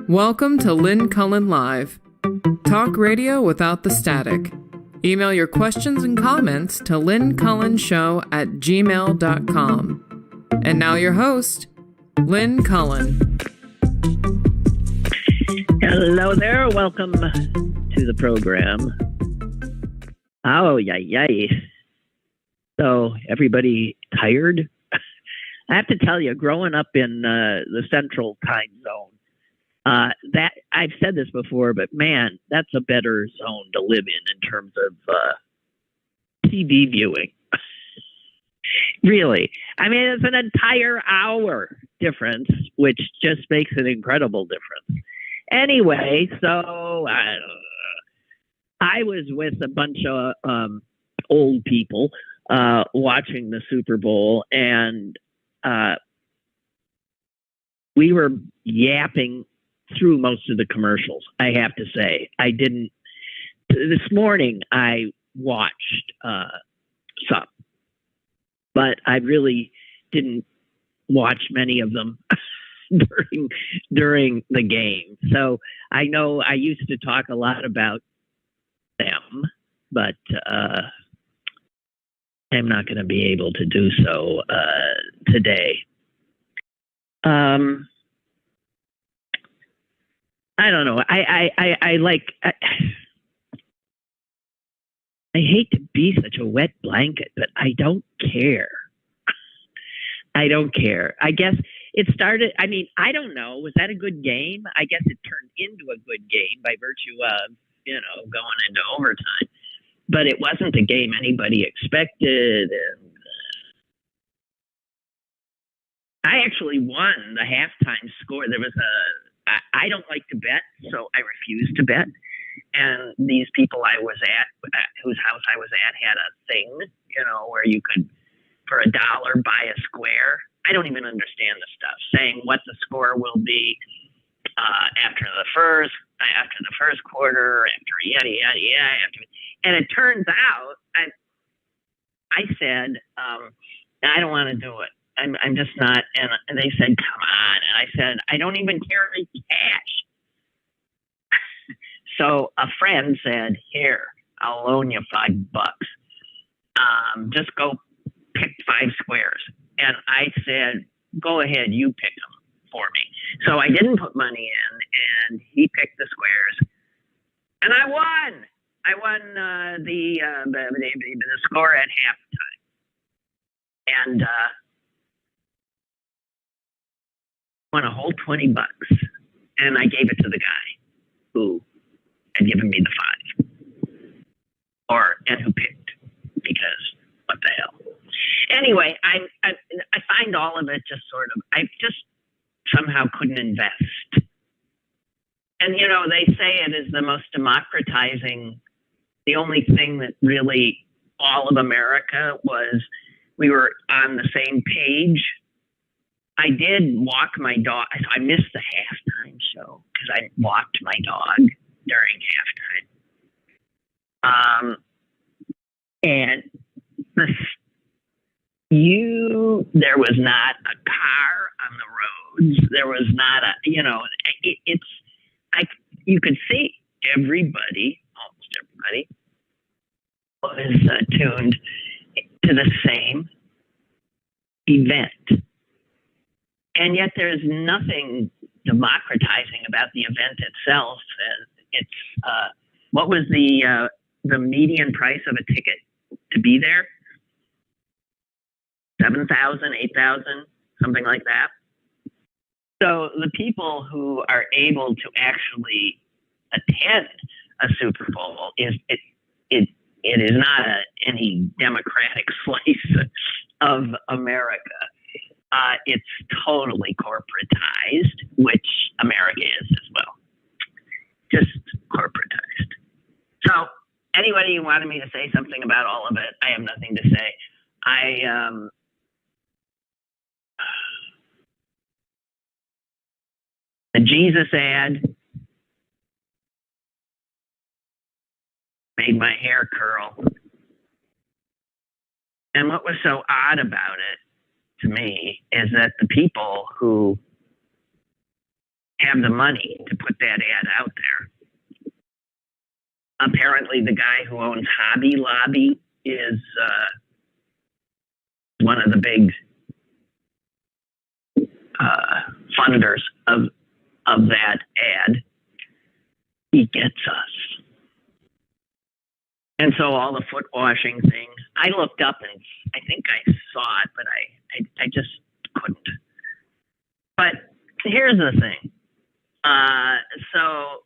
Welcome to Lynn Cullen Live. Talk radio without the static. Email your questions and comments to lynncullenshow@gmail.com. And now your host, Lynn Cullen. Hello there. Welcome to the program. Oh, yay. So, everybody tired? I have to tell you, growing up in the central time zone, that I've said this before, but man, that's a better zone to live in terms of TV viewing. Really. I mean, it's an entire hour difference, which just makes an incredible difference. Anyway, so I was with a bunch of old people watching the Super Bowl, and we were yapping through most of the commercials, I have to say. This morning I watched some, but I really didn't watch many of them during the game. So I know I used to talk a lot about them, but I'm not going to be able to do so today. I don't know. I hate to be such a wet blanket, but I don't care. I don't care. I guess it started, I mean, I don't know. Was that a good game? I guess it turned into a good game by virtue of, going into overtime. But it wasn't the game anybody expected. And I actually won the halftime score. There was I don't like to bet, so I refused to bet. And these people I was at, whose house I was at, had a thing, where you could, for $1, buy a square. I don't even understand the stuff, saying what the score will be after the first quarter, after yada yada yada. And it turns out, I said, I don't want to do it. I'm just not. And they said, come on. And I said, I don't even carry cash. So a friend said, here, I'll loan you $5. Just go pick 5 squares. And I said, go ahead, you pick them for me. So I didn't put money in, and he picked the squares. And I won. I won the score at halftime. And won a whole $20, and I gave it to the guy who had given me the 5, and who picked, because what the hell. Anyway, I find all of it just sort of, I just somehow couldn't invest. And they say it is the most democratizing. The only thing that really all of America was, we were on the same page. I did walk my dog. I missed the halftime show because I walked my dog during halftime. And there was not a car on the roads. There was not you could see almost everybody was tuned to the same event. And yet there's nothing democratizing about the event itself. It's what was the median price of a ticket to be there? 7,000, 8,000, something like that. So the people who are able to actually attend a Super Bowl it is not any democratic slice of America. It's totally corporatized, which America is as well. Just corporatized. So anybody who wanted me to say something about all of it, I have nothing to say. The Jesus ad made my hair curl. And what was so odd about it to me is that the people who have the money to put that ad out there. Apparently, the guy who owns Hobby Lobby is one of the big funders of that ad. He gets us. And so all the foot washing things, I looked up and I think I saw it, but I just couldn't. But here's the thing. So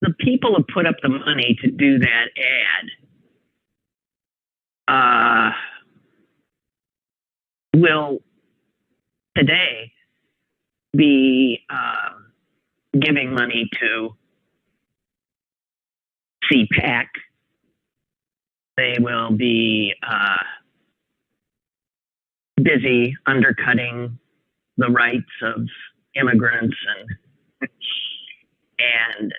the people who put up the money to do that ad will today be giving money to CPAC. They will be busy undercutting the rights of immigrants and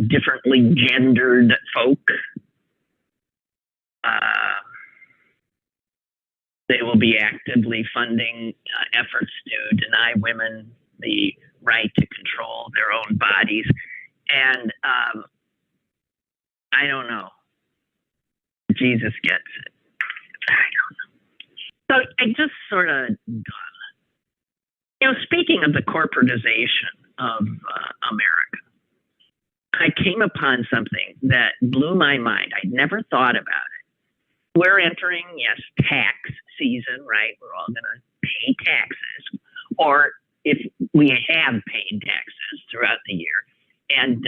differently gendered folk. They will be actively funding efforts to deny women the right to control their own bodies. And I don't know. Jesus gets it. I don't know. So I just sort of, speaking of the corporatization of America, I came upon something that blew my mind. I'd never thought about it. We're entering, yes, tax season, right? We're all going to pay taxes, or if we have paid taxes throughout the year. And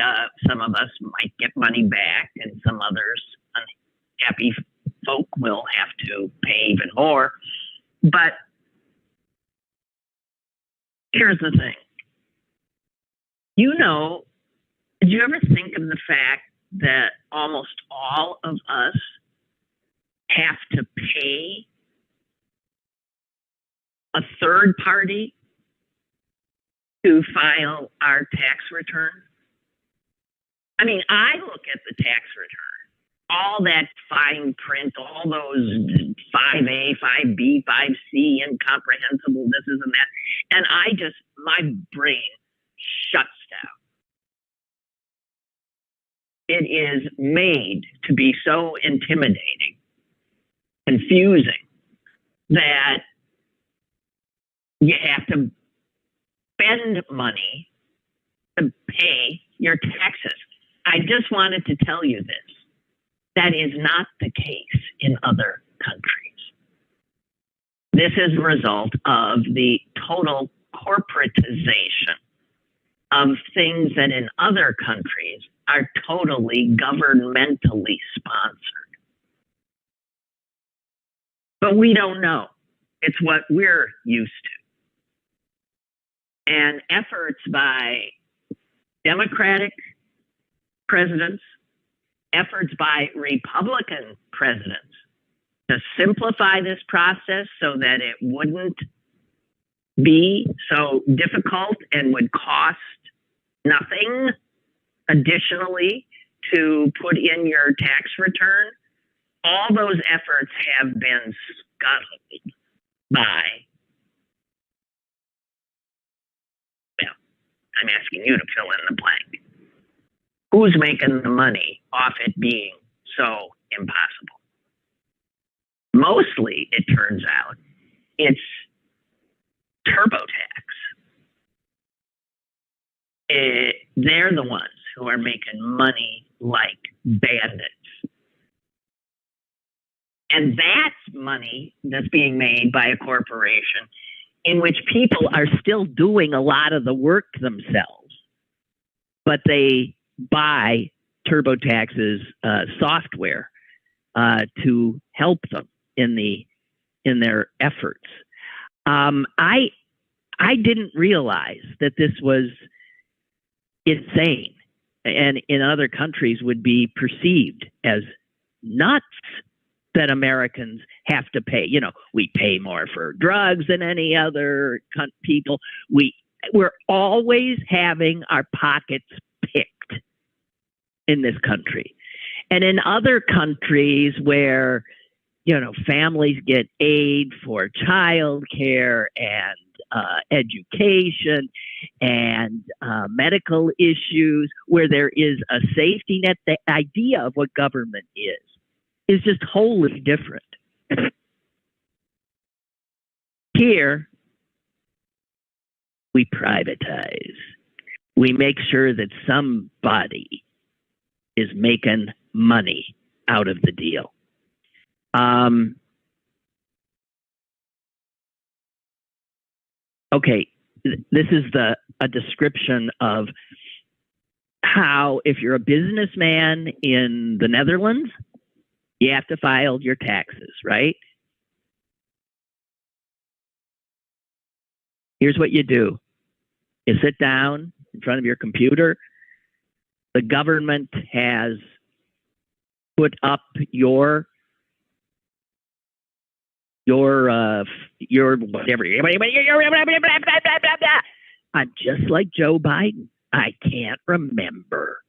some of us might get money back, and some others, unhappy folk, will have to pay even more. But here's the thing. Did you ever think of the fact that almost all of us have to pay a third party to file our tax return? I mean, I look at the tax return, all that fine print, all those 5A, 5B, 5C, incomprehensible, this is and that, and my brain shuts down. It is made to be so intimidating, confusing, that you have to spend money to pay your taxes. I just wanted to tell you this. That is not the case in other countries. This is a result of the total corporatization of things that in other countries are totally governmentally sponsored. But we don't know. It's what we're used to. And efforts by Democratic presidents, efforts by Republican presidents to simplify this process so that it wouldn't be so difficult and would cost nothing additionally to put in your tax return, all those efforts have been scuttled by, well, I'm asking you to fill in the blank. Who's making the money off it being so impossible? Mostly, it turns out, it's TurboTax. They're the ones who are making money like bandits. And that's money that's being made by a corporation in which people are still doing a lot of the work themselves, but they buy TurboTax's software to help them in their efforts. I didn't realize that this was insane, and in other countries would be perceived as nuts that Americans have to pay. You know, we pay more for drugs than any other people. We're always having our pockets picked in this country. And in other countries where, you know, families get aid for child care and education and medical issues, where there is a safety net. The idea of what government is just wholly different. Here, we privatize. We make sure that somebody is making money out of the deal. Okay, this is a description of how, if you're a businessman in the Netherlands, you have to file your taxes, right? Here's what you do. You sit down in front of your computer. The government has put up your whatever. I'm just like Joe Biden. I can't remember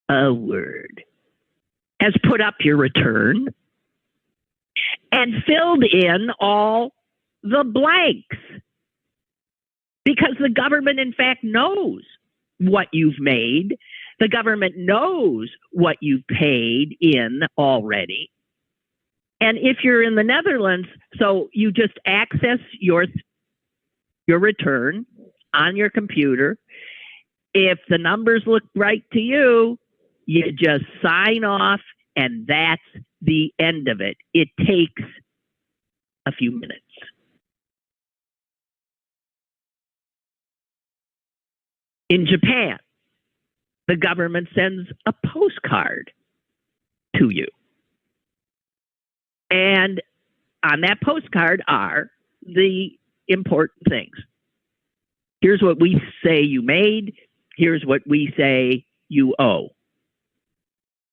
a word. Has put up your return and filled in all the blanks, because the government, in fact, knows what you've made. The government knows what you've paid in already. And if you're in the Netherlands, so you just access your return on your computer. If the numbers look right to you, you just sign off, and that's the end of it. It takes a few minutes. In Japan, the government sends a postcard to you. And on that postcard are the important things. Here's what we say you made. Here's what we say you owe.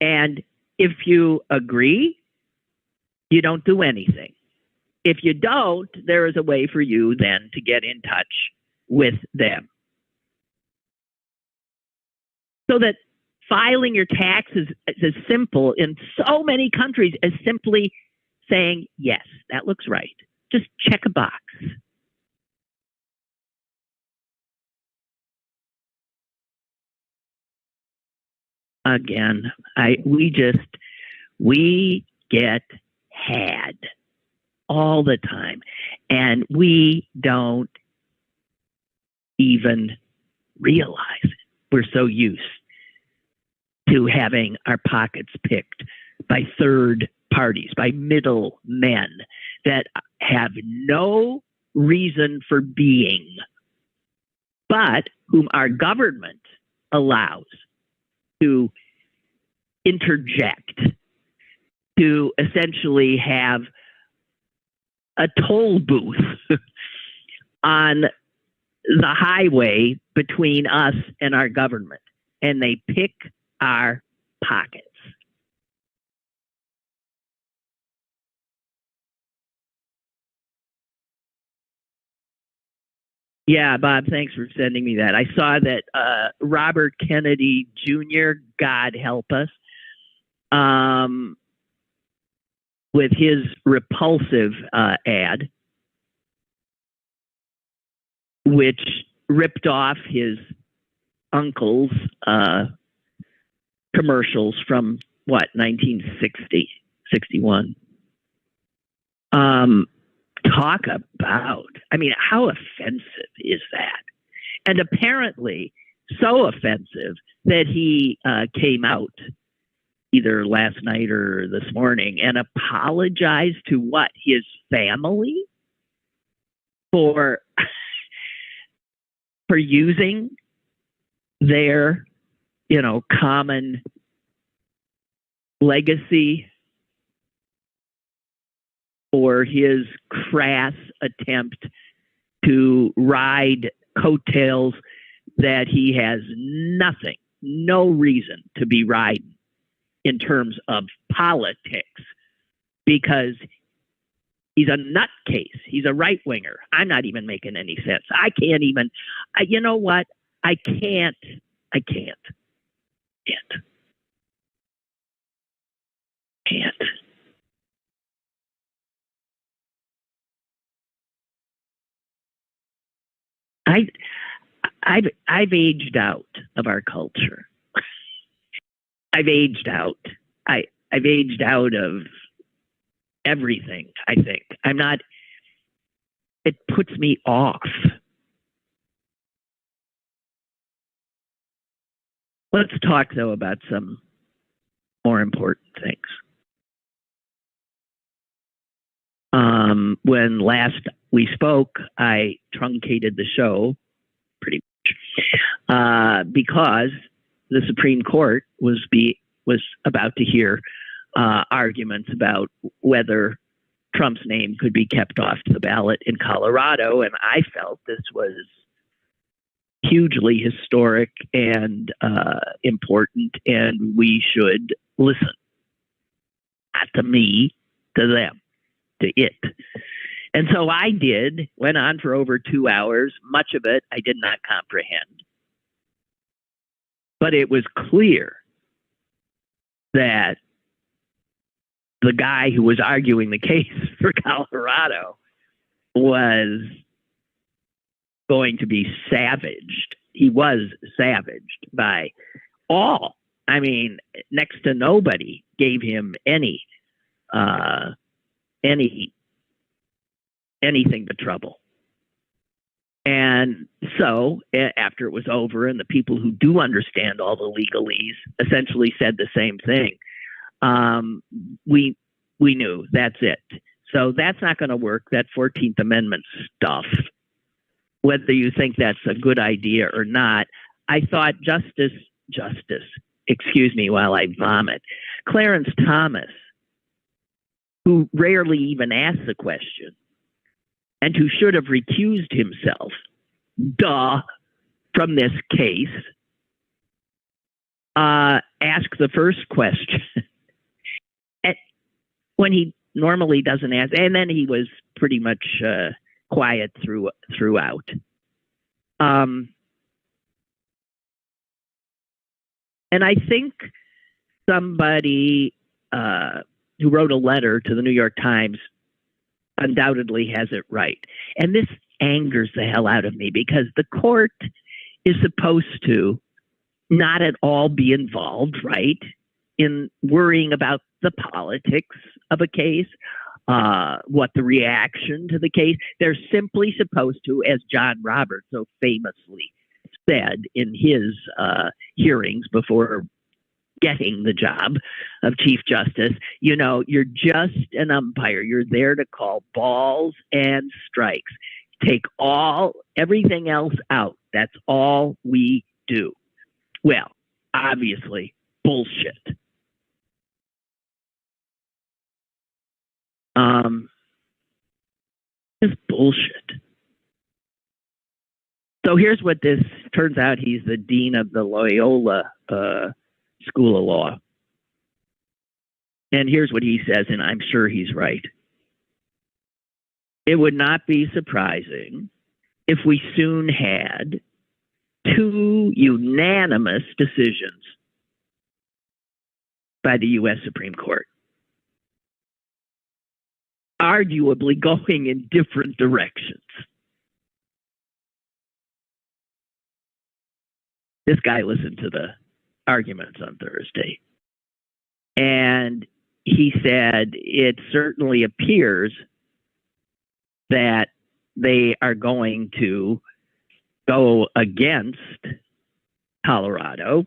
And if you agree, you don't do anything. If you don't, there is a way for you then to get in touch with them. So that filing your taxes is as simple in so many countries as simply saying, yes, that looks right. Just check a box. Again, we get had all the time, and we don't even realize it. We're so used to having our pockets picked by third parties, by middle men that have no reason for being, but whom our government allows to interject, to essentially have a toll booth on the highway between us and our government, and they pick our pockets. Yeah, Bob, thanks for sending me that. I saw that Robert Kennedy Jr., God help us, with his repulsive ad, which ripped off his uncle's commercials from, 1960, 61. Talk about, how offensive is that? And apparently so offensive that he came out either last night or this morning and apologized to his family for using their, common legacy, or his crass attempt to ride coattails that he has no reason to be riding in terms of politics, because he's a nutcase. He's a right-winger. I'm not even making any sense. I can't even, you know what? I can't. I've aged out of our culture. I've aged out. I've aged out of everything, I think. I'm not, it puts me off. Let's talk, though, about some more important things. When last we spoke, I truncated the show pretty much because the Supreme Court was about to hear arguments about whether Trump's name could be kept off the ballot in Colorado, and I felt this was hugely historic and important, and we should listen. Not to me, to them, to it. And so I did, went on for over 2 hours. Much of it I did not comprehend. But it was clear that the guy who was arguing the case for Colorado was going to be savaged. He was savaged by all. I mean, next to nobody gave him anything but trouble. And so after it was over, and the people who do understand all the legalese essentially said the same thing, we knew that's it. So that's not going to work, that 14th Amendment stuff. Whether you think that's a good idea or not, I thought Justice, excuse me while I vomit, Clarence Thomas, who rarely even asks a question, and who should have recused himself, from this case, asked the first question when he normally doesn't ask, and then he was pretty much quiet throughout. And I think somebody who wrote a letter to the New York Times undoubtedly has it right. And this angers the hell out of me, because the court is supposed to not at all be involved, right, in worrying about the politics of a case, what the reaction to the case. They're simply supposed to, as John Roberts so famously said in his hearings before getting the job of Chief Justice, you know, you're just an umpire. You're there to call balls and strikes. Take everything else out. That's all we do. Well, obviously, bullshit. Just bullshit. So here's what this turns out. He's the dean of the Loyola School of Law. And here's what he says, and I'm sure he's right. It would not be surprising if we soon had 2 unanimous decisions by the U.S. Supreme Court, arguably going in different directions. This guy listened to the arguments on Thursday, and he said it certainly appears that they are going to go against Colorado.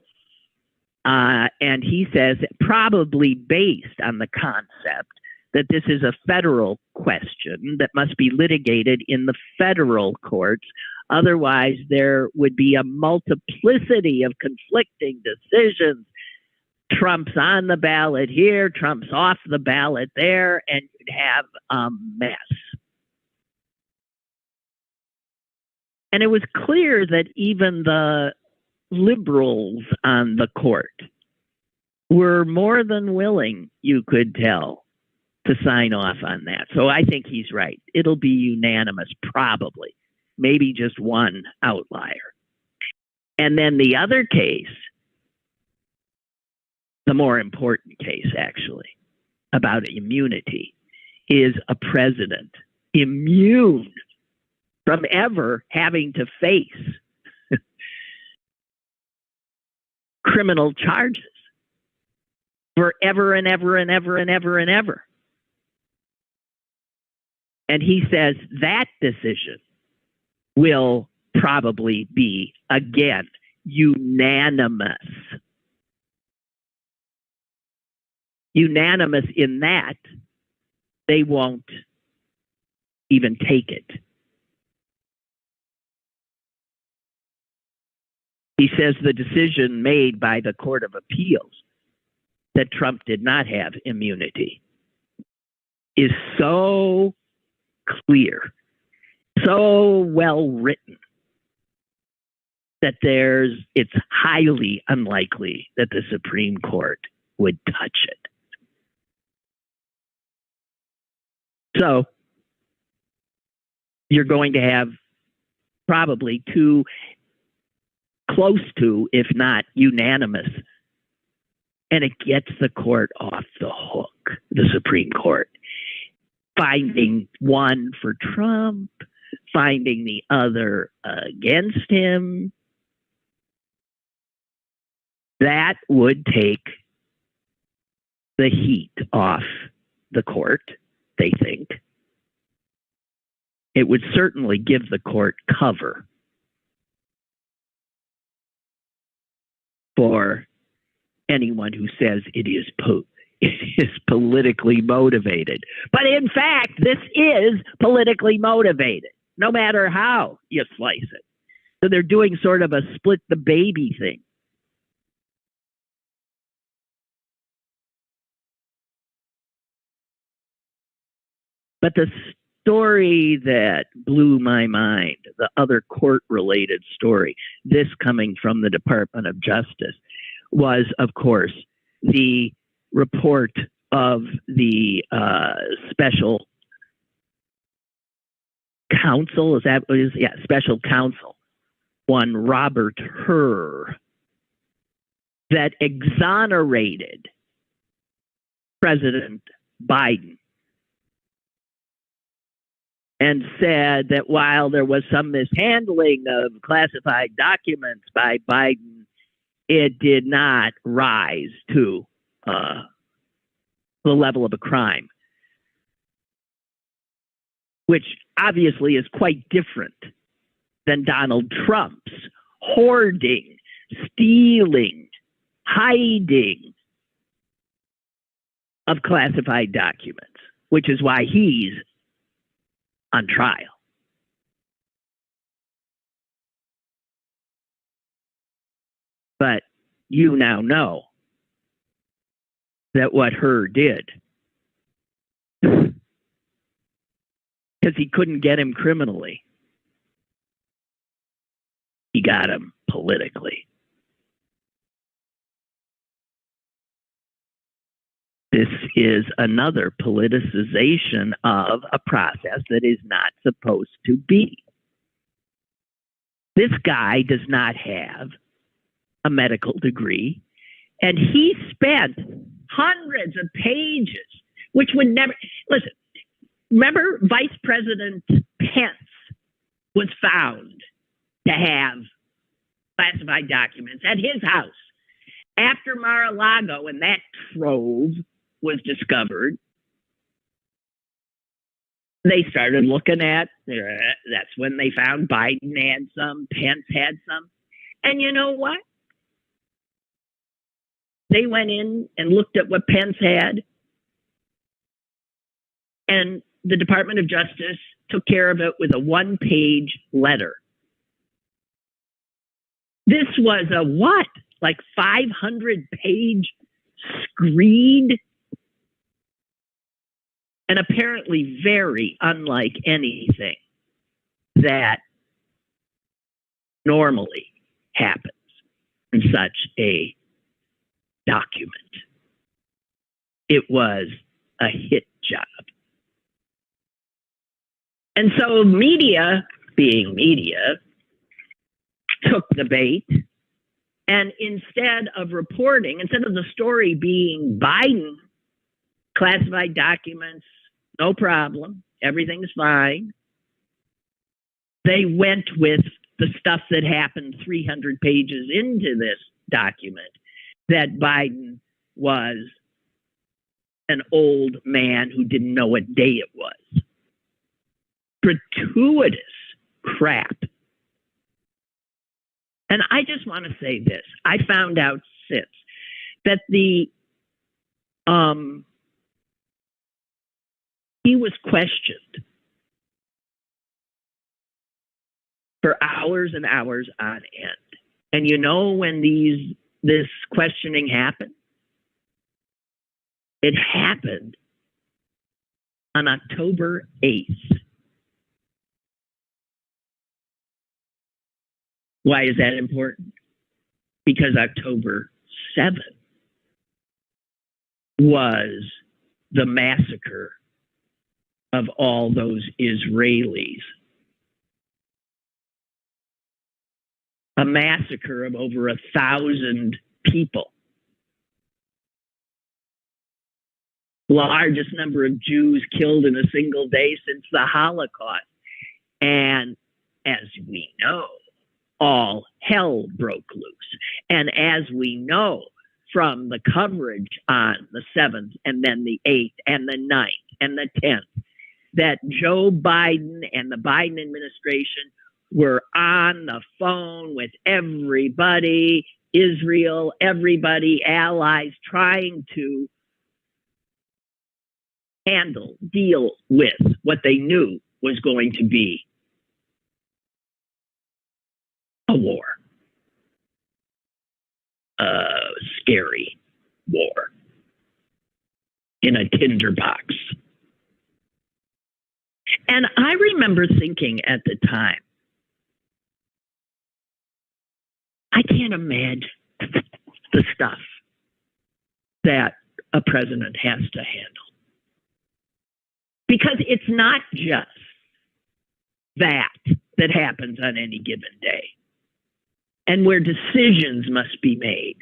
And he says probably based on the concept that this is a federal question that must be litigated in the federal courts. Otherwise, there would be a multiplicity of conflicting decisions. Trump's on the ballot here, Trump's off the ballot there, and you'd have a mess. And it was clear that even the liberals on the court were more than willing, you could tell, to sign off on that. So I think he's right. It'll be unanimous, probably. Maybe just one outlier. And then the other case, the more important case, actually, about immunity, is a president immune from ever having to face criminal charges forever and ever and ever and ever and ever. And he says that decision will probably be, again, unanimous. Unanimous in that they won't even take it. He says the decision made by the Court of Appeals that Trump did not have immunity is so clear, so well written, that it's highly unlikely that the Supreme Court would touch it. So you're going to have probably two, close to, if not unanimous, and it gets the court off the hook, the Supreme Court, finding one for Trump, finding the other against him. That would take the heat off the court, they think. It would certainly give the court cover for anyone who says it is politically motivated. But in fact, this is politically motivated, no matter how you slice it. So they're doing sort of a split the baby thing. But the story that blew my mind, the other court-related story, this coming from the Department of Justice, was, of course, the report of the special counsel. Is that what it is? Yeah, special counsel, one Robert Hur, that exonerated President Biden and said that while there was some mishandling of classified documents by Biden, it did not rise to the level of a crime, which obviously is quite different than Donald Trump's hoarding, stealing, hiding of classified documents, which is why he's on trial. But you now know that what Hur did, because he couldn't get him criminally, he got him politically. This is another politicization of a process that is not supposed to be. This guy does not have a medical degree, and he spent hundreds of pages, which would never... Listen, remember Vice President Pence was found to have classified documents at his house after Mar-a-Lago, and that trove was discovered. They started looking at, that's when they found Biden had some, Pence had some. And you know what? They went in and looked at what Pence had, and the Department of Justice took care of it with a one-page letter. This was a what? Like 500-page screed? And apparently very unlike anything that normally happens in such a document. It was a hit job. And so media, being media, took the bait, and instead of reporting, instead of the story being Biden, classified documents, no problem, everything's fine, They went with the stuff that happened 300 pages into this document, that Biden was an old man who didn't know what day it was. Gratuitous crap. And I just want to say this. I found out since that he was questioned for hours and hours on end. And you know when this questioning happened? It happened on October 8th. Why is that important? Because October 7th was the massacre of all those Israelis. A massacre of over 1,000 people. Largest number of Jews killed in a single day since the Holocaust. And as we know, all hell broke loose. And as we know from the coverage on the 7th and then the 8th and the 9th and the 10th, that Joe Biden and the Biden administration were on the phone with everybody, Israel, everybody, allies, trying to deal with what they knew was going to be a war. A scary war in a tinderbox. And I remember thinking at the time, I can't imagine the stuff that a president has to handle. Because it's not just that happens on any given day, and where decisions must be made.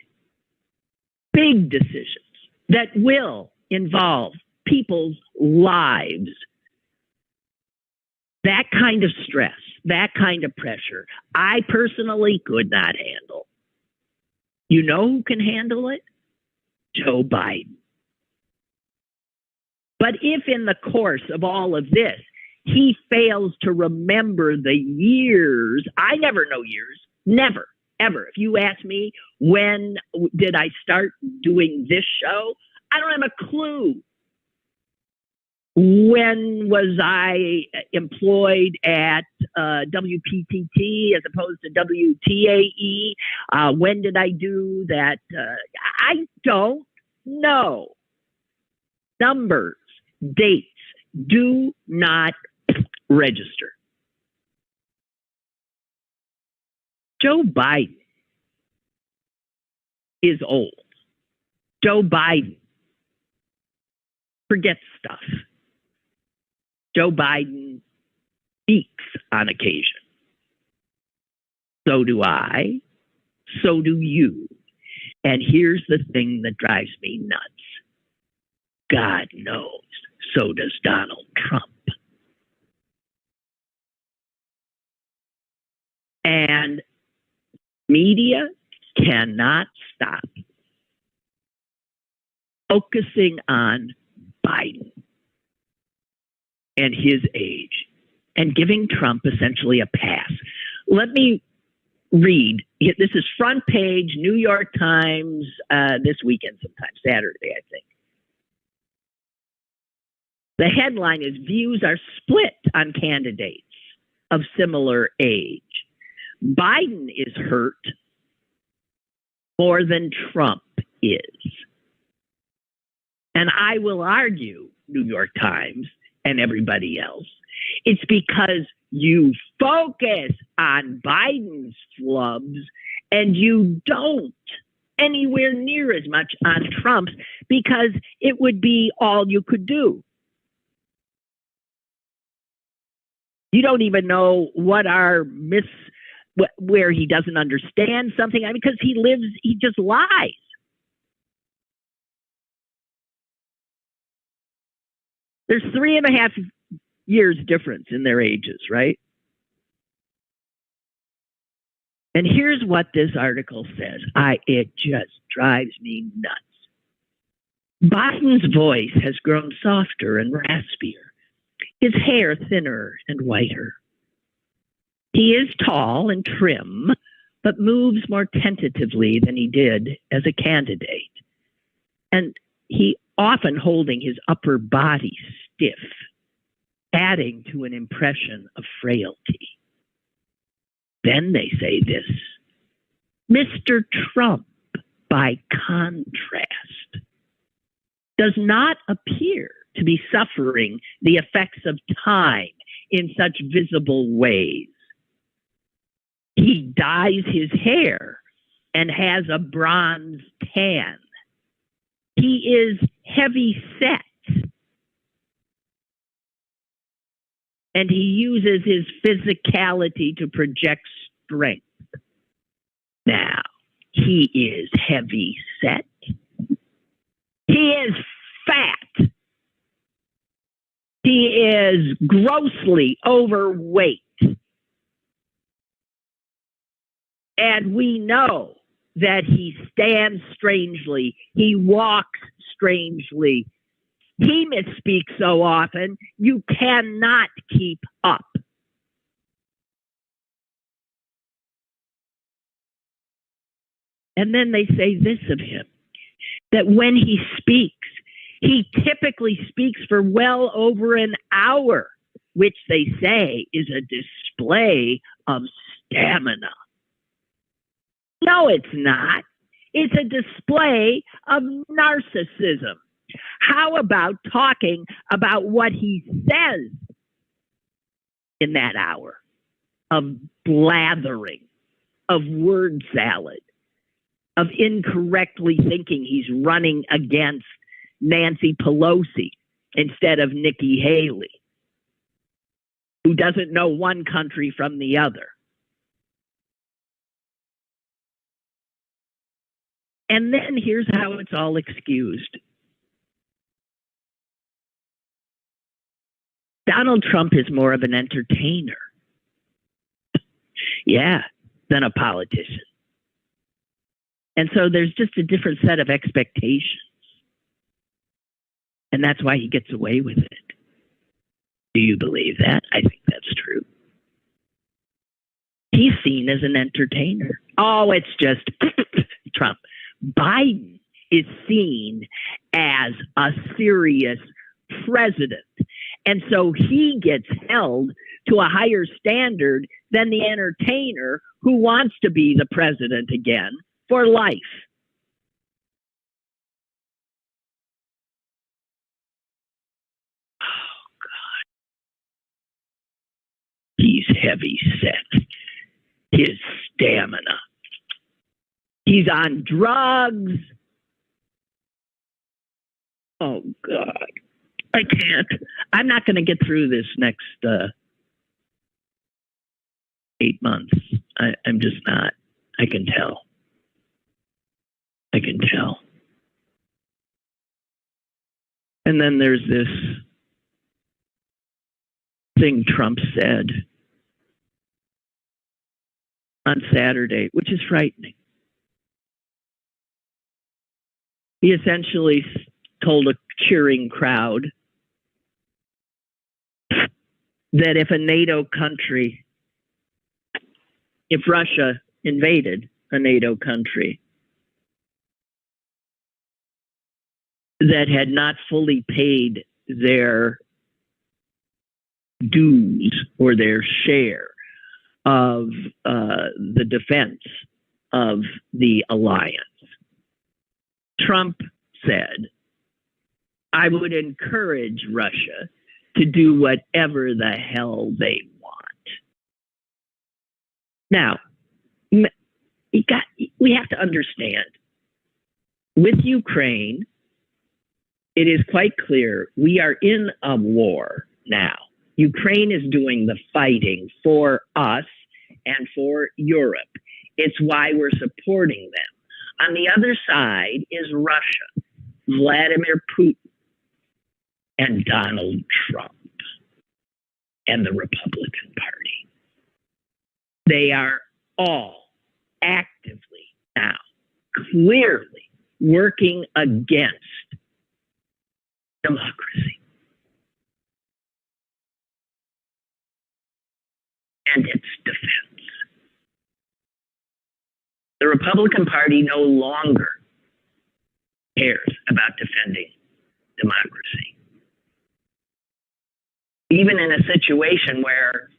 Big decisions that will involve people's lives. That kind of stress, that kind of pressure, I personally could not handle. You know who can handle it? Joe Biden. But if in the course of all of this, he fails to remember the years, I never know years, never, ever. If you ask me, when did I start doing this show? I don't have a clue. When was I employed at WPTT as opposed to WTAE? When did I do that? I don't know. Numbers, dates do not register. Joe Biden is old. Joe Biden forgets stuff. Joe Biden speaks on occasion. So do I. So do you. And here's the thing that drives me nuts. God knows, so does Donald Trump. And media cannot stop focusing on Biden and his age and giving Trump essentially a pass. Let me read. This is front page, New York Times, this weekend sometime, Saturday, I think. The headline is, "Views are split on candidates of similar age. Biden is hurt more than Trump is." And I will argue, New York Times and everybody else, it's because you focus on Biden's flubs and you don't anywhere near as much on Trump's, because it would be all you could do. You don't even know what are where he doesn't understand something. I mean, because he just lies. There's 3.5 years difference in their ages, right? And here's what this article says. It just drives me nuts. Biden's voice has grown softer and raspier, his hair thinner and whiter. He is tall and trim, but moves more tentatively than he did as a candidate. And he often holding his upper body stiff, adding to an impression of frailty. Then they say this: Mr. Trump, by contrast, does not appear to be suffering the effects of time in such visible ways. He dyes his hair and has a bronze tan. He is heavy set. And he uses his physicality to project strength. Now, he is heavy set. He is fat. He is grossly overweight. And we know that he stands strangely. He walks strangely. He misspeaks so often, you cannot keep up. And then they say this of him, that when he speaks, he typically speaks for well over an hour, which they say is a display of stamina. No, it's not. It's a display of narcissism. How about talking about what he says in that hour of blathering, of word salad, of incorrectly thinking he's running against Nancy Pelosi instead of Nikki Haley, who doesn't know one country from the other? And then here's how it's all excused. Donald Trump is more of an entertainer, than a politician. And so there's just a different set of expectations. And that's why he gets away with it. Do you believe that? I think that's true. He's seen as an entertainer. Oh, it's just Trump. Biden is seen as a serious president. And so he gets held to a higher standard than the entertainer who wants to be the president again for life. Oh, God. He's heavy set. His stamina. He's on drugs. Oh, God. I can't. I'm not going to get through this next 8 months. I'm just not. I can tell. I can tell. And then there's this thing Trump said on Saturday, which is frightening. He essentially told a cheering crowd that if a NATO country, if Russia invaded a NATO country that had not fully paid their dues or their share of the defense of the alliance, Trump said, I would encourage Russia to do whatever the hell they want. Now, we have to understand, with Ukraine, it is quite clear we are in a war now. Ukraine is doing the fighting for us and for Europe. It's why we're supporting them. On the other side is Russia, Vladimir Putin, and Donald Trump, and the Republican Party. They are all actively now, clearly working against democracy and its defense. The Republican Party no longer cares about defending democracy. Even in a situation where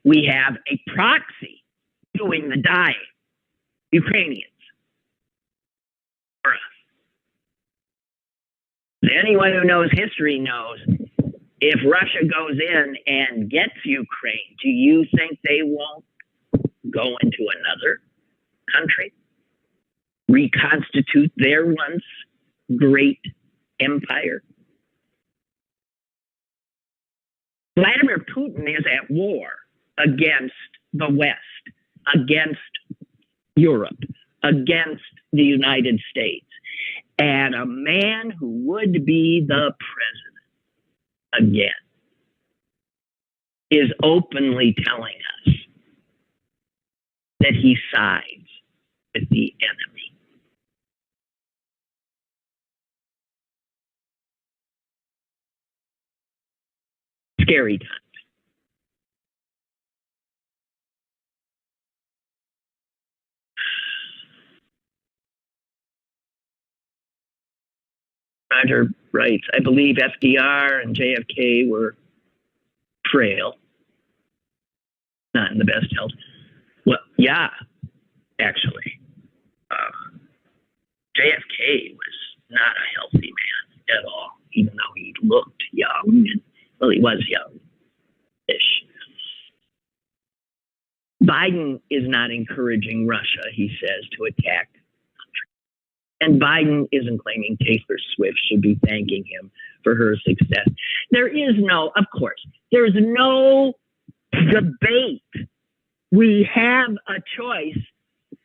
we have a proxy doing the dying, Ukrainians, for us. Anyone who knows history knows if Russia goes in and gets Ukraine, do you think they won't go into another country, reconstitute their once great empire? Vladimir Putin is at war against the West, against Europe, against the United States. And a man who would be the president again is openly telling us that he sides with the enemy. Scary times. Roger writes, I believe FDR and JFK were frail, not in the best health. Well, yeah, actually. JFK was not a healthy man at all, even though he looked young. And, well, he was young-ish. Biden is not encouraging Russia, he says, to attack. And Biden isn't claiming Taylor Swift should be thanking him for her success. There is no, of course, there's no debate. We have a choice,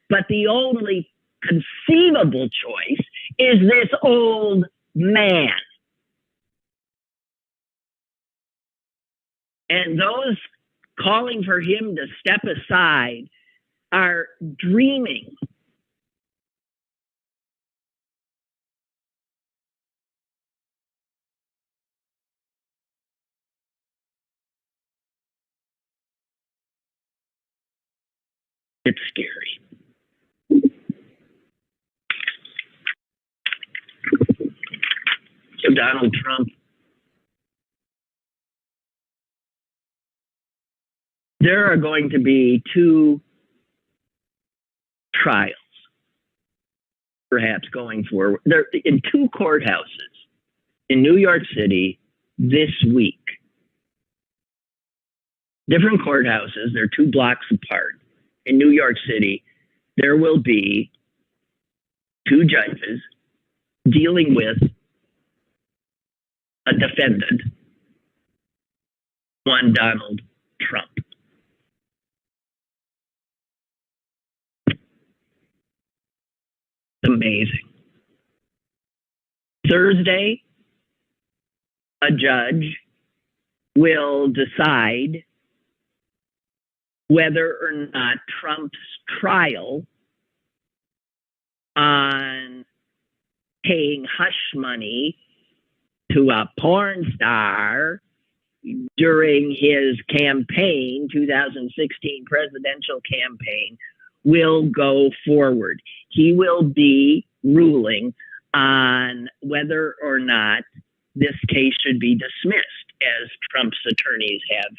but the only conceivable choice is this old man. And those calling for him to step aside are dreaming. It's scary. So Donald Trump, there are going to be two trials, perhaps going forward. They're in two courthouses in New York City this week. Different courthouses, they're 2 blocks apart. In New York City, there will be 2 judges dealing with a defendant, one Donald Trump. Amazing. Thursday, a judge will decide whether or not Trump's trial on paying hush money to a porn star during his campaign, 2016 presidential campaign, will go forward. He will be ruling on whether or not this case should be dismissed, as Trump's attorneys have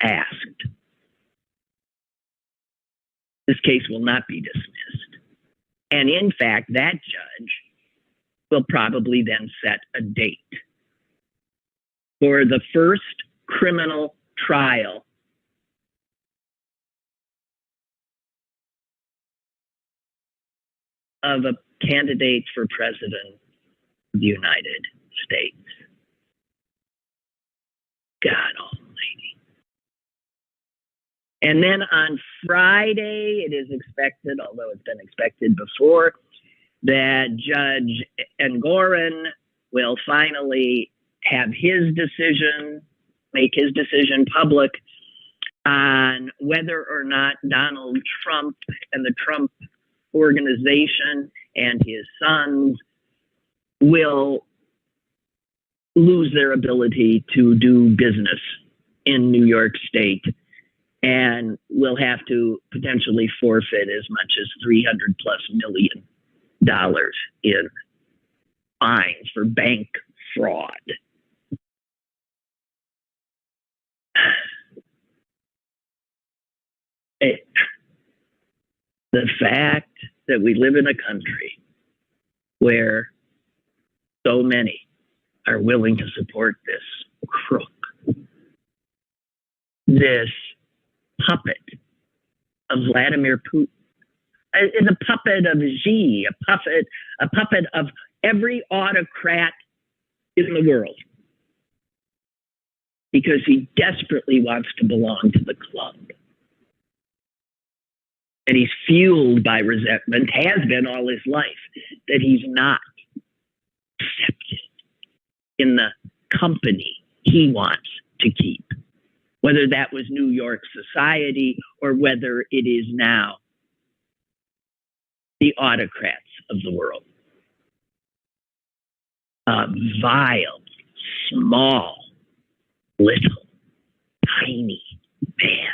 asked. This case will not be dismissed. And in fact, that judge will probably then set a date for the first criminal trial of a candidate for president of the United States. God almighty. And then on Friday, it is expected, although it's been expected before, that Judge Engoron will finally have his decision, make his decision public on whether or not Donald Trump and the Trump organization and his sons will lose their ability to do business in New York State and will have to potentially forfeit as much as $300+ million in fines for bank fraud. The fact that we live in a country where so many are willing to support this crook, this puppet of Vladimir Putin, is a puppet of Xi, a puppet of every autocrat in the world, because he desperately wants to belong to the club. And he's fueled by resentment, has been all his life, that he's not accepted in the company he wants to keep, whether that was New York society or whether it is now the autocrats of the world. A vile, small, little, tiny man.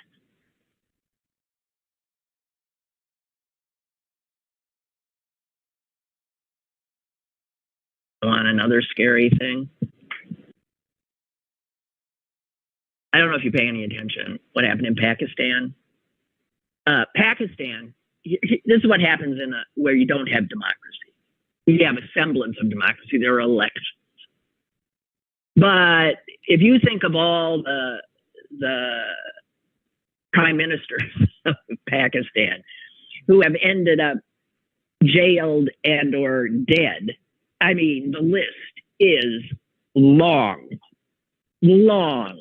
On another scary thing, I don't know if you pay any attention what happened in Pakistan. Pakistan, this is what happens where you don't have democracy. You have a semblance of democracy. There are elections. But if you think of all the prime ministers of Pakistan who have ended up jailed and or dead, I mean, the list is long, long.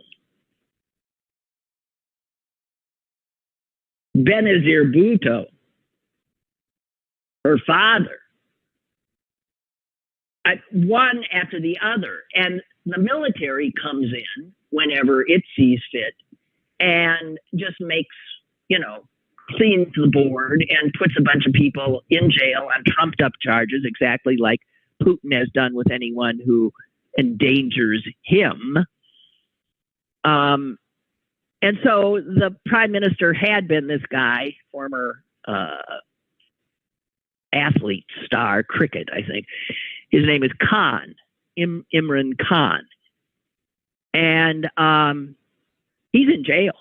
Benazir Bhutto, her father, one after the other. And the military comes in whenever it sees fit and just makes, cleans the board and puts a bunch of people in jail on trumped up charges, exactly like Putin has done with anyone who endangers him. And so the prime minister had been this guy, former athlete, star, cricket, I think. His name is Khan, Imran Khan. And he's in jail.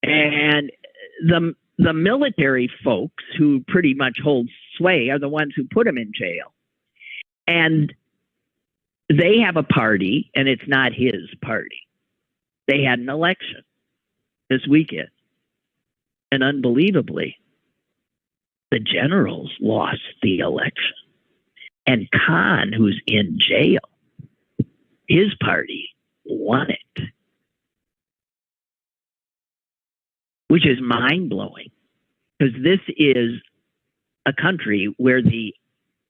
And the military folks who pretty much hold sway are the ones who put him in jail. And they have a party, and it's not his party. They had an election this weekend. And unbelievably, the generals lost the election. And Khan, who's in jail, his party won it. Which is mind-blowing. Because this is a country where the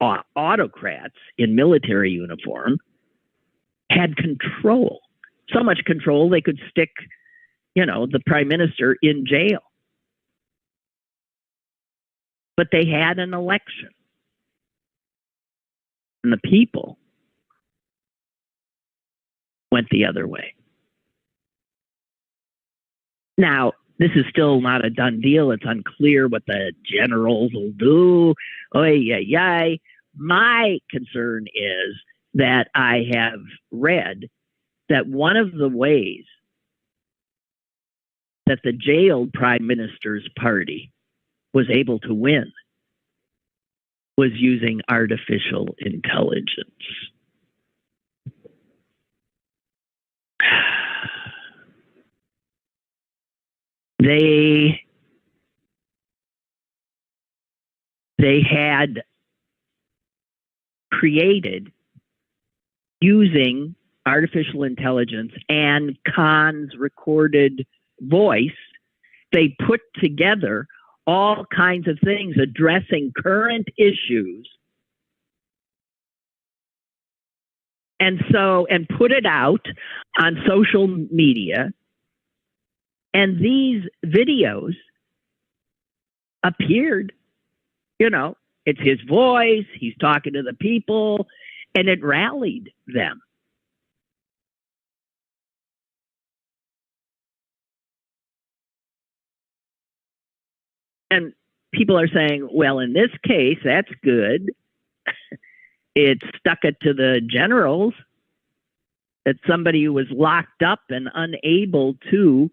autocrats in military uniform had control. So much control they could stick, the prime minister in jail. But they had an election. And the people went the other way. Now, this is still not a done deal. It's unclear what the generals will do. My concern is that I have read that one of the ways that the jailed prime minister's party was able to win was using artificial intelligence. They had created, using artificial intelligence and Khan's recorded voice, they put together all kinds of things addressing current issues and put it out on social media And these videos appeared, it's his voice, he's talking to the people, and it rallied them. And people are saying, well, in this case, that's good. It stuck it to the generals that somebody who was locked up and unable to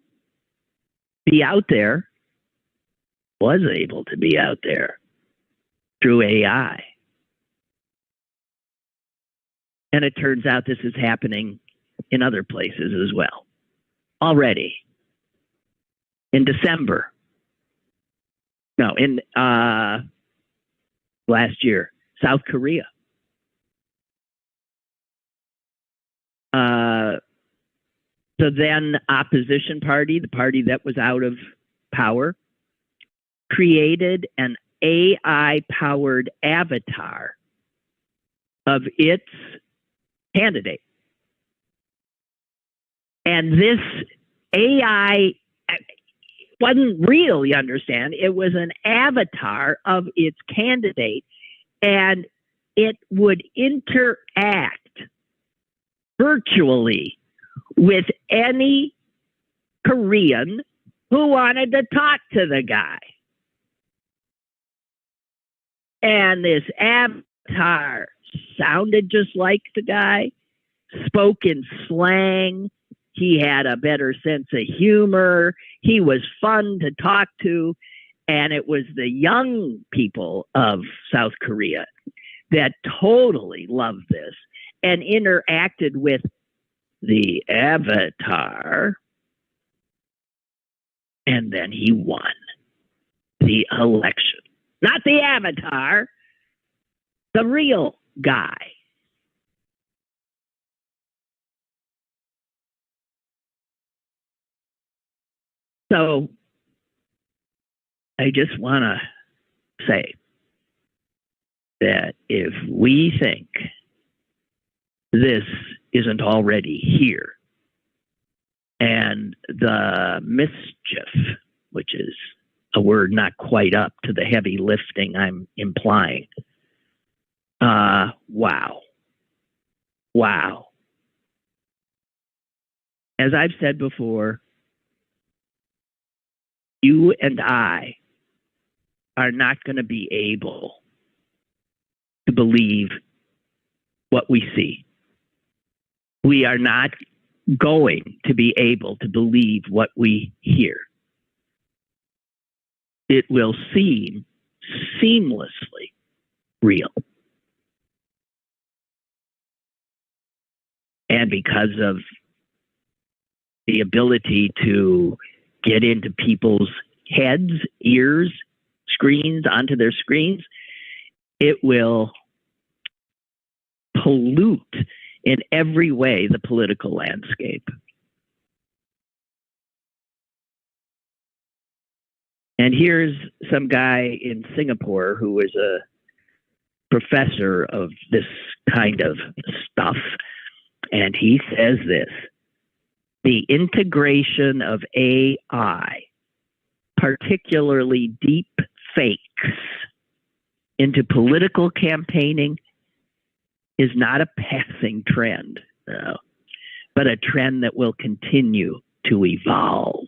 be out there was able to be out there through AI. And it turns out this is happening in other places as well. Already. In December. No, in last year, South Korea. The then opposition party, the party that was out of power, created an AI-powered avatar of its candidate. And this AI wasn't real, you understand. It was an avatar of its candidate, and it would interact virtually with any Korean who wanted to talk to the guy. And this avatar sounded just like the guy, spoke in slang. He had a better sense of humor. He was fun to talk to. And it was the young people of South Korea that totally loved this and interacted with the avatar. And then he won the election. Not the avatar, the real guy. So I just want to say that if we think this isn't already here, and the mischief, which is a word not quite up to the heavy lifting I'm implying, wow. As I've said before, you and I are not going to be able to believe what we see. We are not going to be able to believe what we hear. It will seem seamlessly real. And because of the ability to get into people's heads, ears, screens, onto their screens, it will pollute in every way the political landscape. And here's some guy in Singapore who is a professor of this kind of stuff, and he says this: the integration of AI, particularly deep fakes, into political campaigning is not a passing trend, but a trend that will continue to evolve.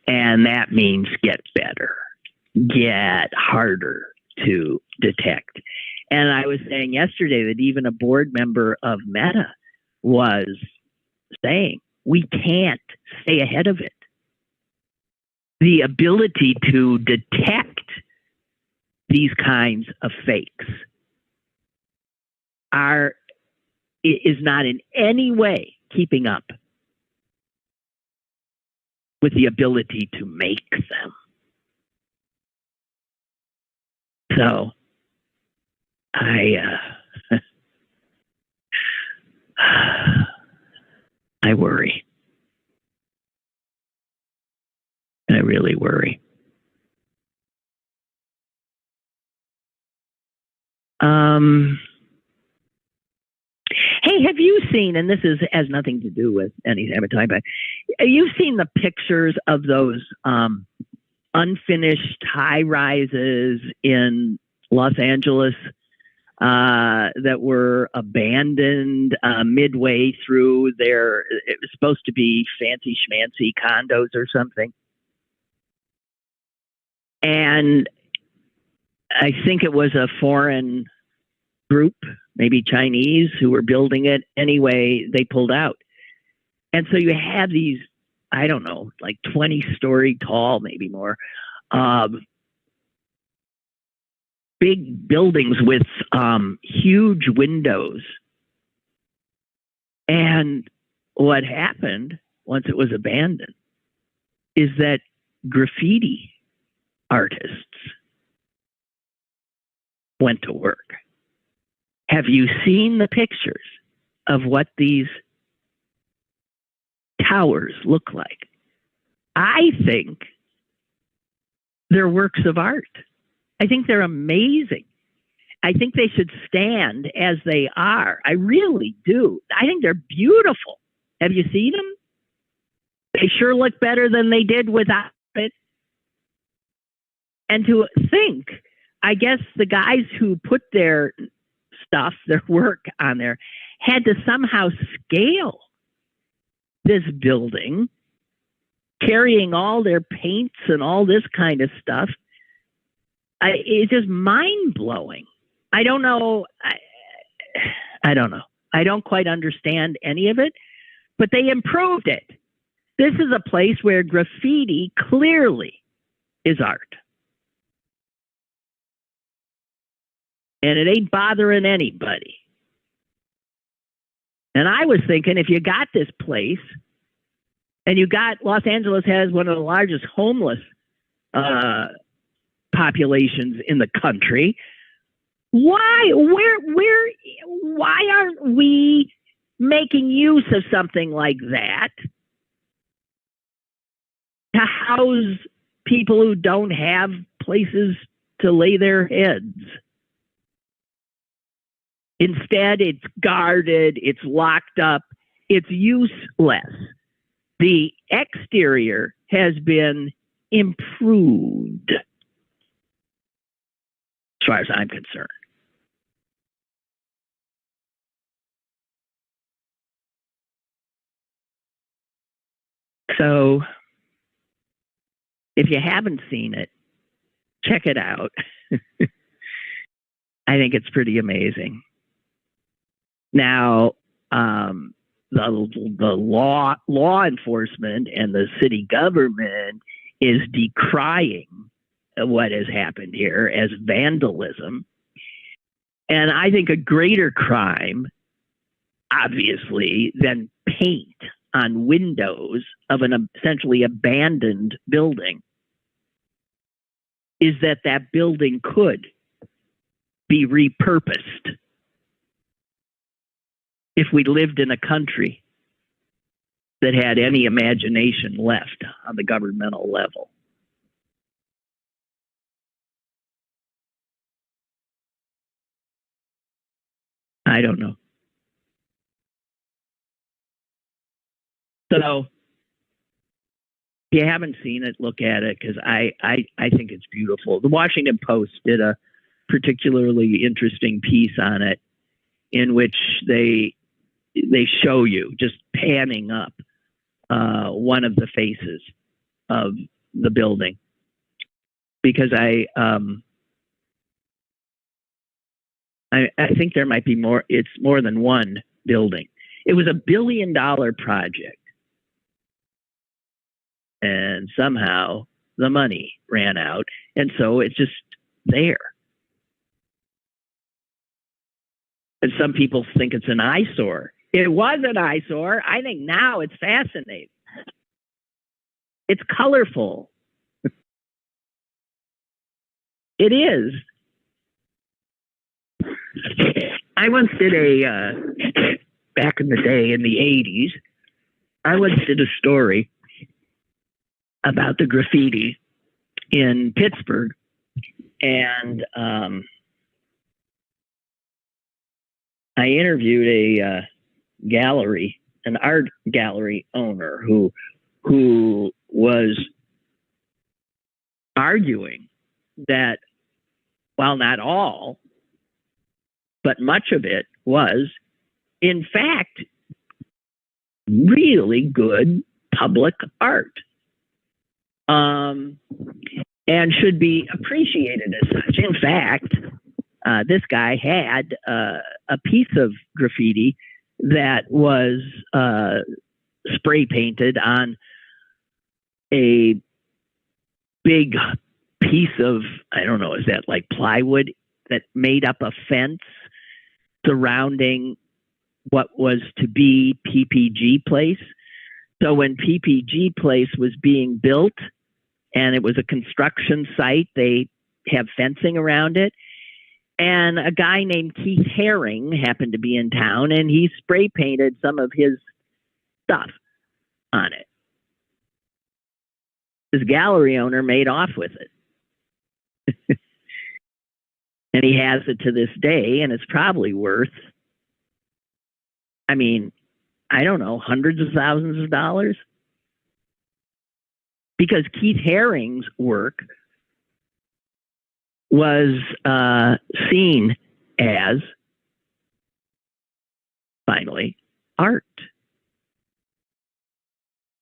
And that means get better, get harder to detect. And I was saying yesterday that even a board member of Meta was saying, we can't stay ahead of it. The ability to detect these kinds of fakes is not in any way keeping up with the ability to make them. So I worry. I really worry. Hey, have you seen, and has nothing to do with anything I'm talking about, you've seen the pictures of those unfinished high rises in Los Angeles that were abandoned midway through it was supposed to be fancy schmancy condos or something. And I think it was a foreign group, maybe Chinese, who were building it. Anyway, they pulled out. And so you have these, I don't know, like 20-story tall, maybe more, big buildings with huge windows. And what happened once it was abandoned is that graffiti artists went to work. Have you seen the pictures of what these towers look like? I think they're works of art. I think they're amazing. I think they should stand as they are. I really do. I think they're beautiful. Have you seen them? They sure look better than they did without it. And to think, I guess the guys who put their stuff, their work on there, had to somehow scale this building, carrying all their paints and all this kind of stuff. It's just mind-blowing. I don't know. I don't know. I don't quite understand any of it, but they improved it. This is a place where graffiti clearly is art. And it ain't bothering anybody. And I was thinking, if you got this place, and Los Angeles has one of the largest homeless populations in the country, why aren't we making use of something like that to house people who don't have places to lay their heads? Instead, it's guarded, it's locked up, it's useless. The exterior has been improved, as far as I'm concerned. So, if you haven't seen it, check it out. I think it's pretty amazing. Now, the law enforcement and the city government is decrying what has happened here as vandalism. And I think a greater crime, obviously, than paint on windows of an essentially abandoned building is that building could be repurposed if we lived in a country that had any imagination left on the governmental level. I don't know. So, if you haven't seen it, look at it, because I think it's beautiful. The Washington Post did a particularly interesting piece on it, in which they show you, just panning up, one of the faces of the building, because I think there might be more. It's more than one building. It was $1 billion project, and somehow the money ran out, and so it's just there. And some people think it's an eyesore. It was an eyesore. I think now it's fascinating. It's colorful. It is. I once did back in the day, in the 80s, I once did a story about the graffiti in Pittsburgh. And I interviewed a gallery, an art gallery owner who was arguing that while not all, but much of it was, in fact, really good public art, and should be appreciated as such. In fact, this guy had a piece of graffiti that was spray painted on a big piece of, I don't know, is that like plywood, that made up a fence surrounding what was to be PPG Place. So when PPG Place was being built and it was a construction site, they have fencing around it. And a guy named Keith Haring happened to be in town, and he spray painted some of his stuff on it. This gallery owner made off with it. And he has it to this day, and it's probably worth, I mean, I don't know, hundreds of thousands of dollars. Because Keith Haring's work was seen as, finally, art.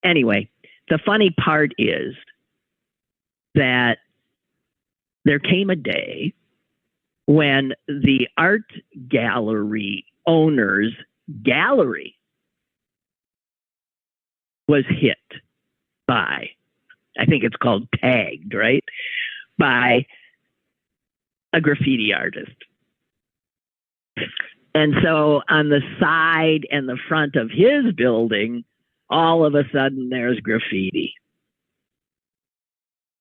Anyway, the funny part is that there came a day when the art gallery owner's gallery was hit by, I think it's called tagged, right? By a graffiti artist. And so on the side and the front of his building, all of a sudden there's graffiti.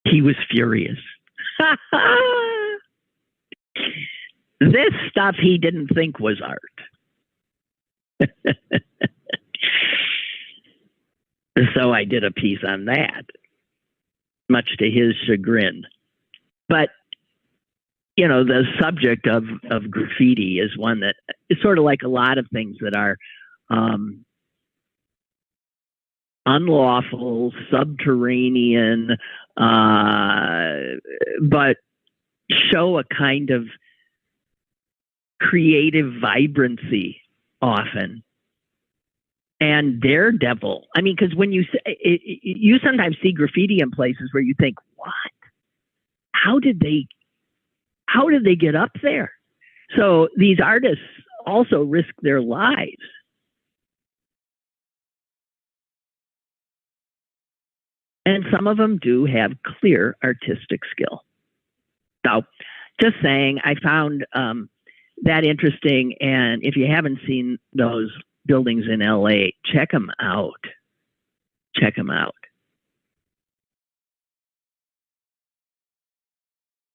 He was furious. This stuff he didn't think was art. So I did a piece on that, much to his chagrin. But, you know, the subject of graffiti is one that is sort of like a lot of things that are unlawful, subterranean, but show a kind of creative vibrancy often. And daredevil. I mean, because when you sometimes see graffiti in places where you think, what? How did they get up there? So these artists also risk their lives. And some of them do have clear artistic skill. So just saying, I found that interesting. And if you haven't seen those buildings in LA, check them out. Check them out.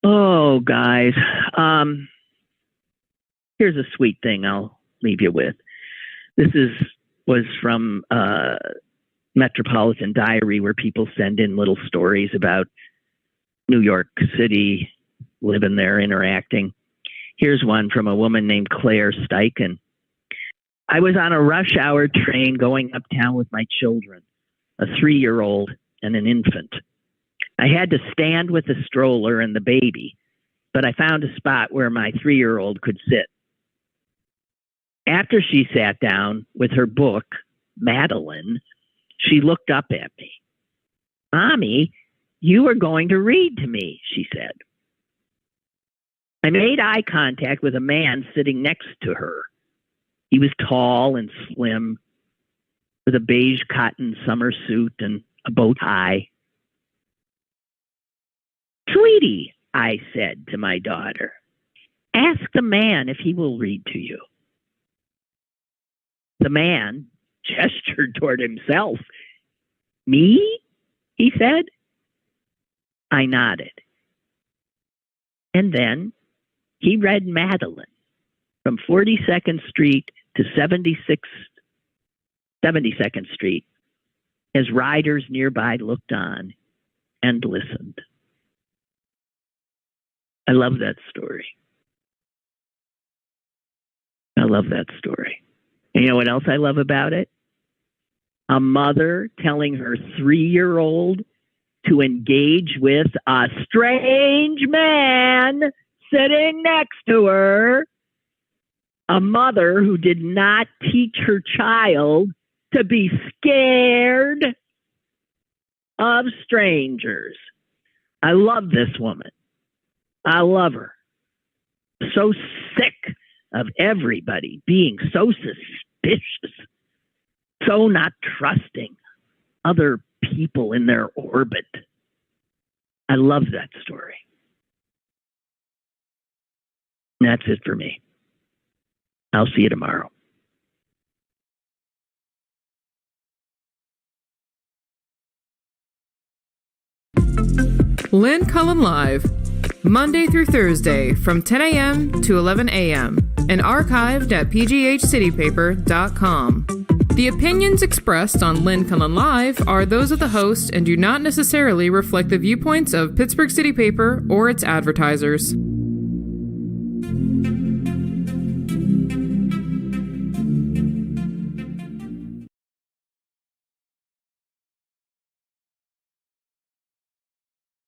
Oh, guys. Here's a sweet thing I'll leave you with. This was from Metropolitan Diary, where people send in little stories about New York City, living there, interacting. Here's one from a woman named Claire Steichen. I was on a rush hour train going uptown with my children, a 3-year-old and an infant. I had to stand with the stroller and the baby, but I found a spot where my 3-year-old could sit. After she sat down with her book, Madeline, she looked up at me. Mommy, you are going to read to me, she said. I made eye contact with a man sitting next to her. He was tall and slim, with a beige cotton summer suit and a bow tie. Sweetie, I said to my daughter, ask the man if he will read to you. The man gestured toward himself. Me? He said. I nodded. And then he read Madeline from 42nd Street to 72nd Street as riders nearby looked on and listened. I love that story. I love that story. And you know what else I love about it? A mother telling her 3-year-old to engage with a strange man sitting next to her. A mother who did not teach her child to be scared of strangers. I love this woman. I love her. So sick of everybody being so suspicious, so not trusting other people in their orbit. I love that story. And that's it for me. I'll see you tomorrow. Lynn Cullen Live, Monday through Thursday from 10 a.m. to 11 a.m. and archived at pghcitypaper.com. The opinions expressed on Lynn Cullen Live are those of the host and do not necessarily reflect the viewpoints of Pittsburgh City Paper or its advertisers.